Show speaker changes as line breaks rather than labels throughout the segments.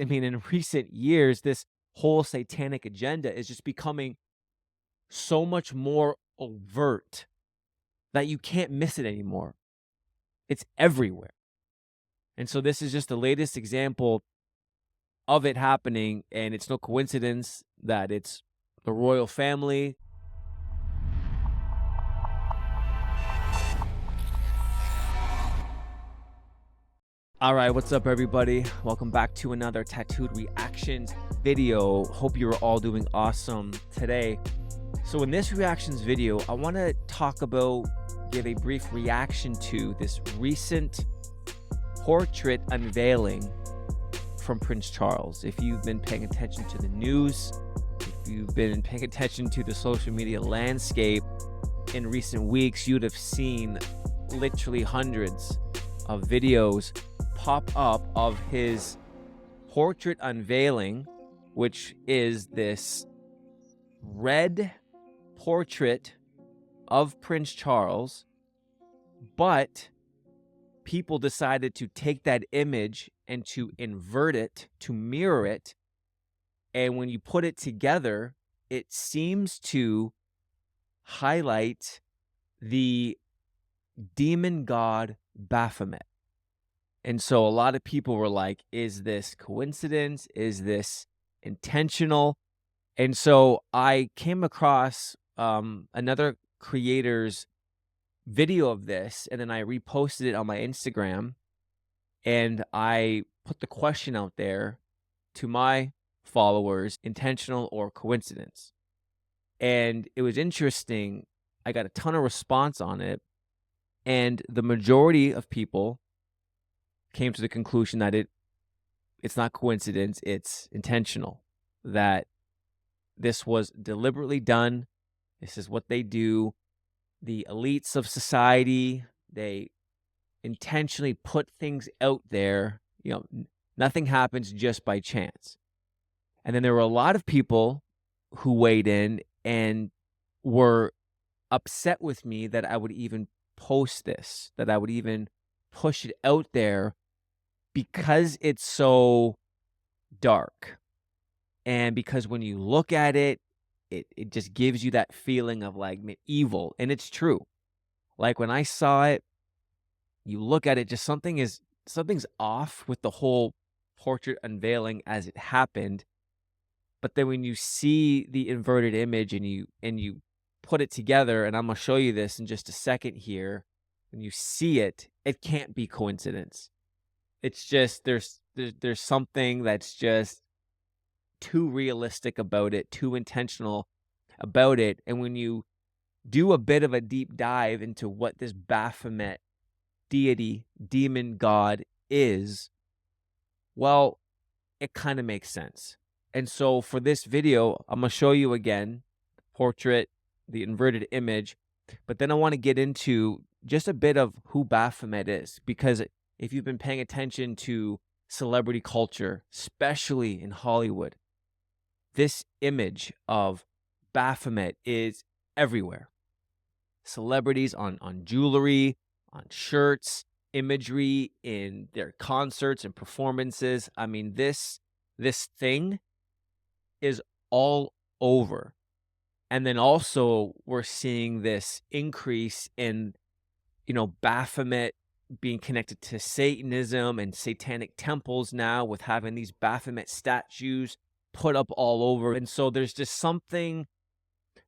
I mean, in recent years, this whole satanic agenda is just becoming so much more overt that you can't miss it anymore. It's everywhere. And so this is just the latest example of it happening, and it's no coincidence that it's the royal family. All right, what's up, everybody? Welcome back to another Tattooed Reactions video. Hope you're all doing awesome today. So in this reactions video, I want to give a brief reaction to this recent portrait unveiling from Prince Charles. If you've been paying attention to the news, if you've been paying attention to the social media landscape in recent weeks, you'd have seen literally hundreds of videos pop up of his portrait unveiling, which is this red portrait of Prince Charles, but people decided to take that image and to invert it, to mirror it, and when you put it together, it seems to highlight the demon god Baphomet. And so a lot of people were like, is this coincidence? Is this intentional? And so I came across another creator's video of this, and then I reposted it on my Instagram, and I put the question out there to my followers, intentional or coincidence. And it was interesting. I got a ton of response on it, and the majority of people came to the conclusion that it's not coincidence, it's intentional, that this was deliberately done. This is what they do. The elites of society, they intentionally put things out there. Nothing happens just by chance. And then there were a lot of people who weighed in and were upset with me that I would even post this, that I would even push it out there, because it's so dark. And because when you look at it, it just gives you that feeling of like evil. And it's true. Like when I saw it, you look at it, just something's off with the whole portrait unveiling as it happened. But then when you see the inverted image and you put it together, and I'm gonna show you this in just a second here, when you see it, it can't be coincidence. It's just there's something that's just too realistic about it, too intentional about it. And when you do a bit of a deep dive into what this Baphomet deity, demon god is, well, it kind of makes sense. And so for this video, I'm going to show you again the portrait, the inverted image, but then I want to get into just a bit of who Baphomet is, because if you've been paying attention to celebrity culture, especially in Hollywood, this image of Baphomet is everywhere. Celebrities on jewelry, on shirts, imagery in their concerts and performances. I mean, this thing is all over. And then also we're seeing this increase in, Baphomet being connected to Satanism and satanic temples now, with having these Baphomet statues put up all over. And so there's just something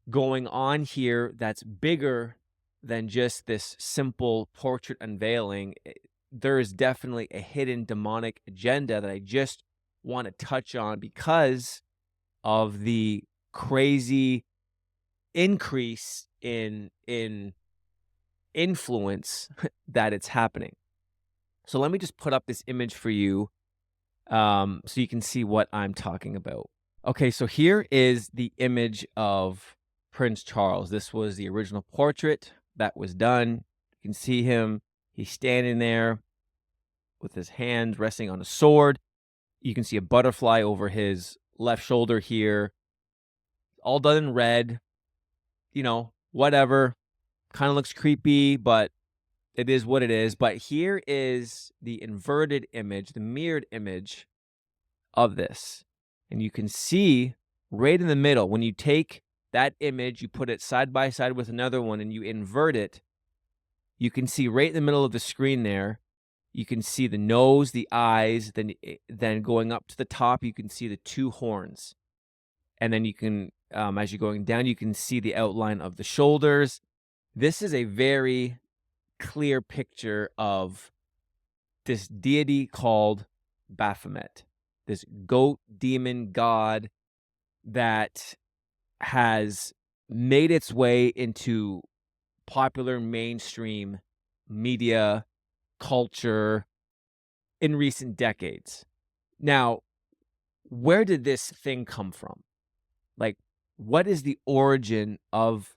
going on here that's bigger than just this simple portrait unveiling. There is definitely a hidden demonic agenda that I just want to touch on because of the crazy increase in influence that it's happening. So let me just put up this image for you, so you can see what I'm talking about. Okay, so here is the image of Prince Charles. This was the original portrait that was done. You can see him. He's standing there with his hand resting on a sword. You can see a butterfly over his left shoulder here. All done in red. Whatever. Kind of looks creepy, but it is what it is. But here is the inverted image, the mirrored image of this. And you can see right in the middle, when you take that image, you put it side by side with another one and you invert it, you can see right in the middle of the screen there, you can see the nose, the eyes, then going up to the top, you can see the two horns. And then you can, as you're going down, you can see the outline of the shoulders. This is a very clear picture of this deity called Baphomet, this goat demon god that has made its way into popular mainstream media culture in recent decades. Now, where did this thing come from? Like, what is the origin of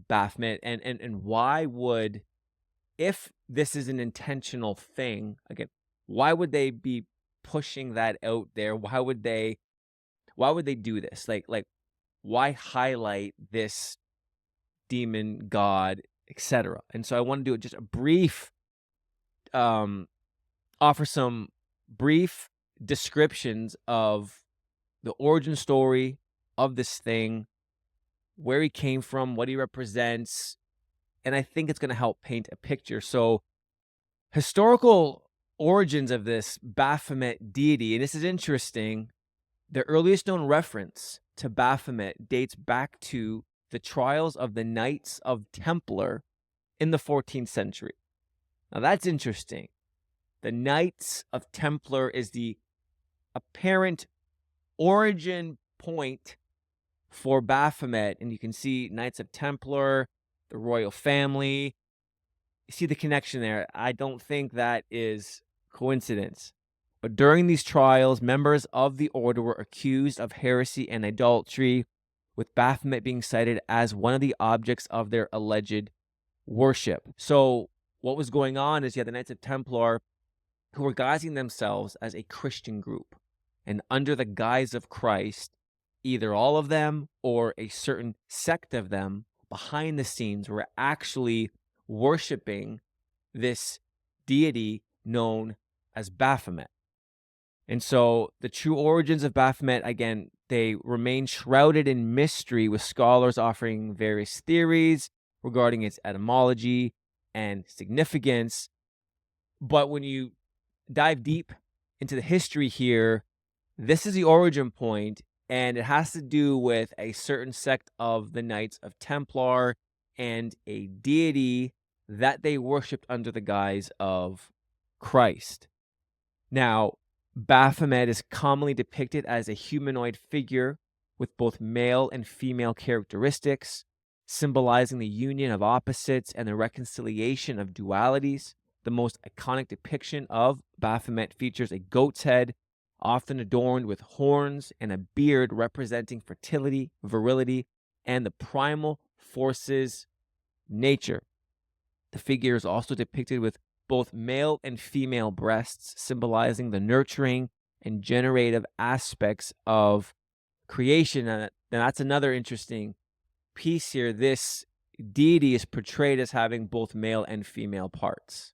Baphomet, and why would, if this is an intentional thing, again, why would they be pushing that out there? Why would they do this? Like why highlight this demon god, etc.? And so I want to do just a brief offer some brief descriptions of the origin story of this thing, where he came from, what he represents, and I think it's going to help paint a picture. So, historical origins of this Baphomet deity, and this is interesting. The earliest known reference to Baphomet dates back to the trials of the Knights of Templar in the 14th century. Now, that's interesting. The Knights of Templar is the apparent origin point for Baphomet, and you can see Knights of Templar, the royal family. You see the connection there. I don't think that is coincidence. But during these trials, members of the order were accused of heresy and idolatry, with Baphomet being cited as one of the objects of their alleged worship. So what was going on is you had the Knights of Templar who were guising themselves as a Christian group. And under the guise of Christ, either all of them or a certain sect of them behind the scenes were actually worshiping this deity known as Baphomet. And so the true origins of Baphomet, again, they remain shrouded in mystery, with scholars offering various theories regarding its etymology and significance. But when you dive deep into the history here, this is the origin point, and it has to do with a certain sect of the Knights of Templar and a deity that they worshipped under the guise of Christ. Now, Baphomet is commonly depicted as a humanoid figure with both male and female characteristics, symbolizing the union of opposites and the reconciliation of dualities. The most iconic depiction of Baphomet features a goat's head, often adorned with horns, and a beard representing fertility, virility, and the primal forces nature. The figure is also depicted with both male and female breasts, symbolizing the nurturing and generative aspects of creation. And that's another interesting piece here. This deity is portrayed as having both male and female parts.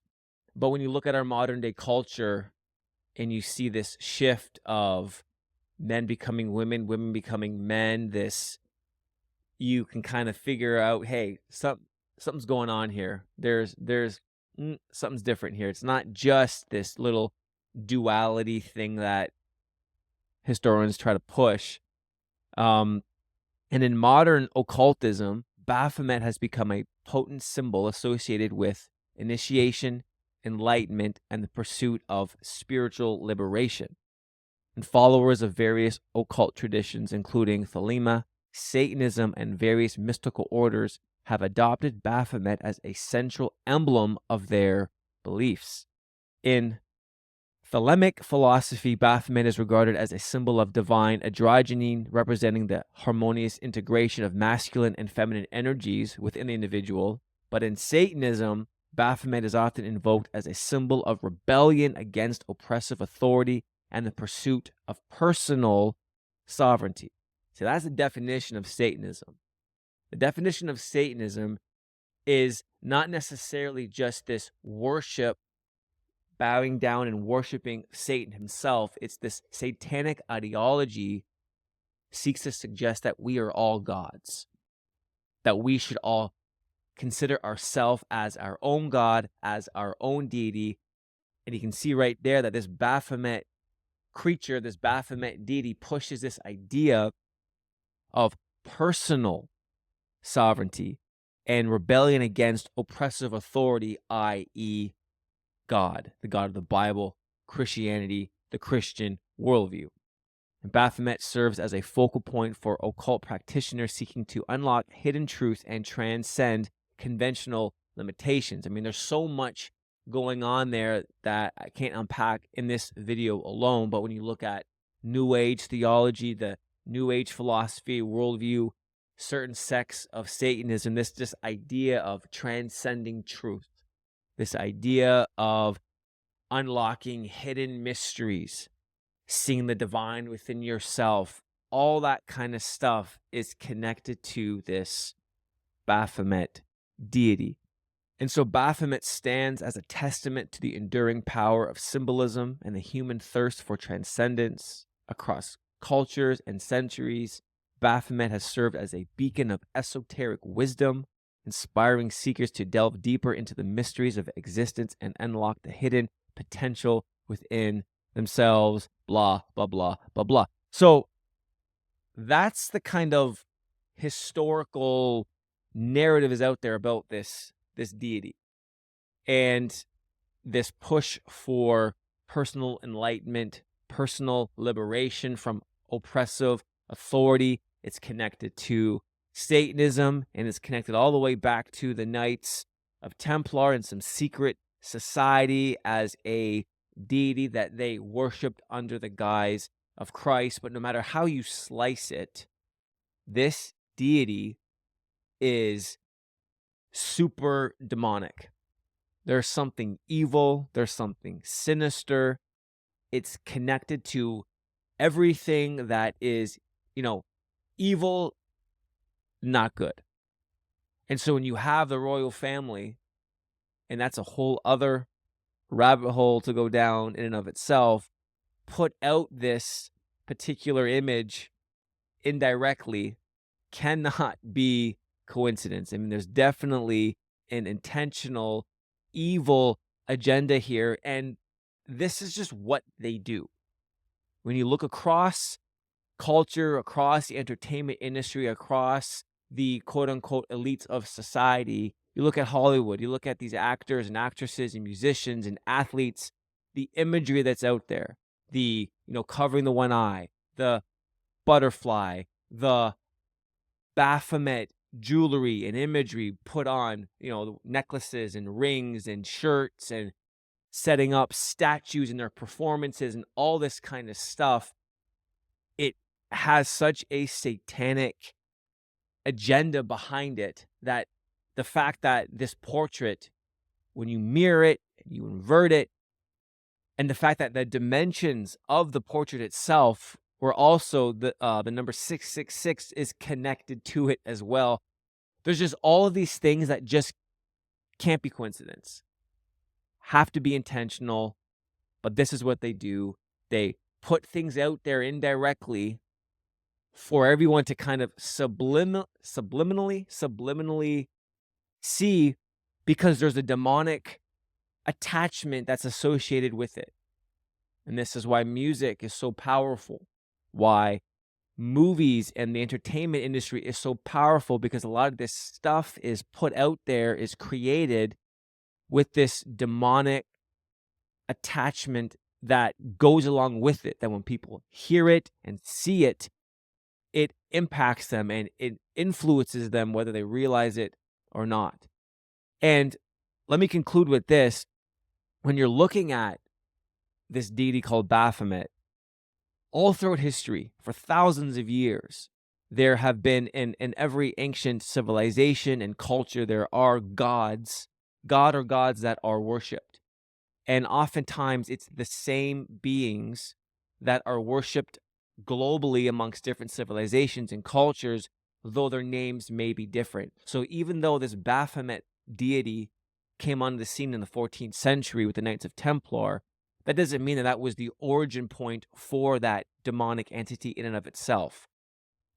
But when you look at our modern day culture and you see this shift of men becoming women, women becoming men, you can kind of figure out, hey, something's going on here. There's something's different here. It's not just this little duality thing that historians try to push. And in modern occultism, Baphomet has become a potent symbol associated with initiation, enlightenment, and the pursuit of spiritual liberation. And followers of various occult traditions, including Thelema, Satanism, and various mystical orders, have adopted Baphomet as a central emblem of their beliefs. In Thelemic philosophy, Baphomet is regarded as a symbol of divine androgyny, representing the harmonious integration of masculine and feminine energies within the individual. But in Satanism, Baphomet is often invoked as a symbol of rebellion against oppressive authority and the pursuit of personal sovereignty. So that's the definition of Satanism. The definition of Satanism is not necessarily just this worship bowing down and worshiping Satan himself. It's this satanic ideology seeks to suggest that we are all gods, that we should all consider ourselves as our own God, as our own deity. And you can see right there that this Baphomet creature, this Baphomet deity, pushes this idea of personal sovereignty and rebellion against oppressive authority, i.e., God, the God of the Bible, Christianity, the Christian worldview. And Baphomet serves as a focal point for occult practitioners seeking to unlock hidden truths and transcend conventional limitations. I mean, there's so much going on there that I can't unpack in this video alone, but when you look at New Age theology, the New Age philosophy, worldview, certain sects of Satanism, this idea of transcending truth, this idea of unlocking hidden mysteries, seeing the divine within yourself, all that kind of stuff is connected to this Baphomet deity. And so Baphomet stands as a testament to the enduring power of symbolism and the human thirst for transcendence across cultures and centuries. Baphomet has served as a beacon of esoteric wisdom, inspiring seekers to delve deeper into the mysteries of existence and unlock the hidden potential within themselves, blah, blah, blah, blah, blah. So that's the kind of historical narrative is out there about this deity and this push for personal enlightenment, personal liberation from oppressive authority. It's connected to Satanism, and it's connected all the way back to the Knights of Templar and some secret society as a deity that they worshipped under the guise of Christ. But no matter how you slice it, this deity is super demonic. There's something evil, there's something sinister. It's connected to everything that is, evil, not good. And so when you have the royal family, and that's a whole other rabbit hole to go down in and of itself, put out this particular image indirectly cannot be coincidence. I mean, there's definitely an intentional evil agenda here, and this is just what they do. When you look across culture, across the entertainment industry, across the quote-unquote elites of society, you look at Hollywood, you look at these actors and actresses and musicians and athletes, the imagery that's out there, the, covering the one eye, the butterfly, the Baphomet jewelry and imagery put on, necklaces and rings and shirts and setting up statues in their performances and all this kind of stuff. It has such a satanic agenda behind it that the fact that this portrait, when you mirror it, you invert it, and the fact that the dimensions of the portrait itself were also the number 666 is connected to it as well. There's just all of these things that just can't be coincidence. Have to be intentional, but this is what they do. They put things out there indirectly for everyone to kind of subliminally see, because there's a demonic attachment that's associated with it. And this is why music is so powerful, why movies and the entertainment industry is so powerful, because a lot of this stuff is put out there, is created with this demonic attachment that goes along with it, that when people hear it and see it, it impacts them and it influences them whether they realize it or not. And let me conclude with this. When you're looking at this deity called Baphomet, all throughout history, for thousands of years, there have been, in every ancient civilization and culture, there are gods, God or gods that are worshipped. And oftentimes it's the same beings that are worshipped globally amongst different civilizations and cultures, though their names may be different. So even though this Baphomet deity came onto the scene in the 14th century with the Knights of Templar, that doesn't mean that that was the origin point for that demonic entity in and of itself.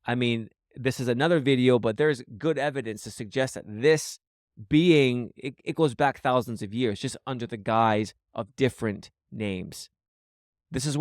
I mean, this is another video, but there's good evidence to suggest that this being, it goes back thousands of years, just under the guise of different names. This is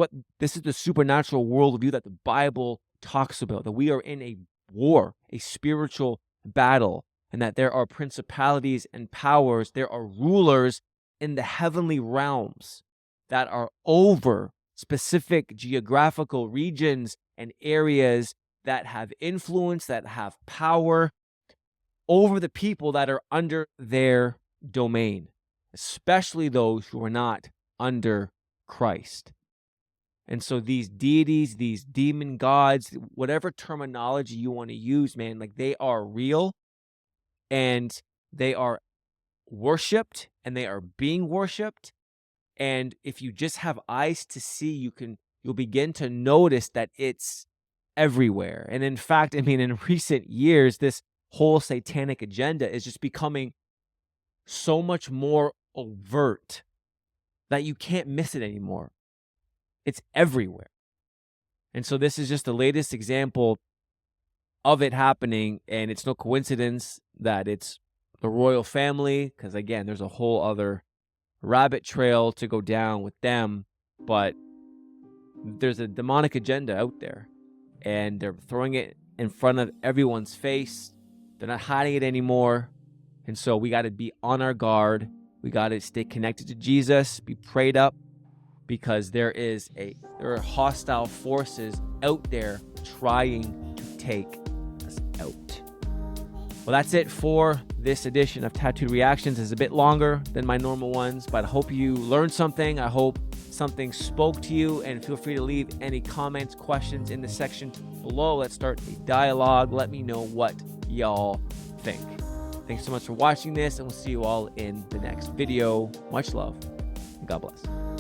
the supernatural worldview that the Bible talks about, that we are in a war, a spiritual battle, and that there are principalities and powers, there are rulers in the heavenly realms that are over specific geographical regions and areas that have influence, that have power over the people that are under their domain, especially those who are not under Christ. And so these deities, these demon gods, whatever terminology you want to use, man, like they are real and they are worshipped and they are being worshipped. And if you just have eyes to see, you'll begin to notice that it's everywhere. And in fact, I mean, in recent years, this whole satanic agenda is just becoming so much more overt that you can't miss it anymore. It's everywhere. And so this is just the latest example of it happening, and it's no coincidence that it's the royal family, because again, there's a whole other rabbit trail to go down with them, but there's a demonic agenda out there, and they're throwing it in front of everyone's face. They're not hiding it anymore, and so we got to be on our guard. We got to stay connected to Jesus, be prayed up, because there are hostile forces out there trying to take us out. Well, that's it for this edition of Tattooed Reactions. It's a bit longer than my normal ones, but I hope you learned something. I hope something spoke to you, and feel free to leave any comments, questions in the section below. Let's start a dialogue. Let me know what y'all think. Thanks so much for watching this, and we'll see you all in the next video. Much love, and God bless.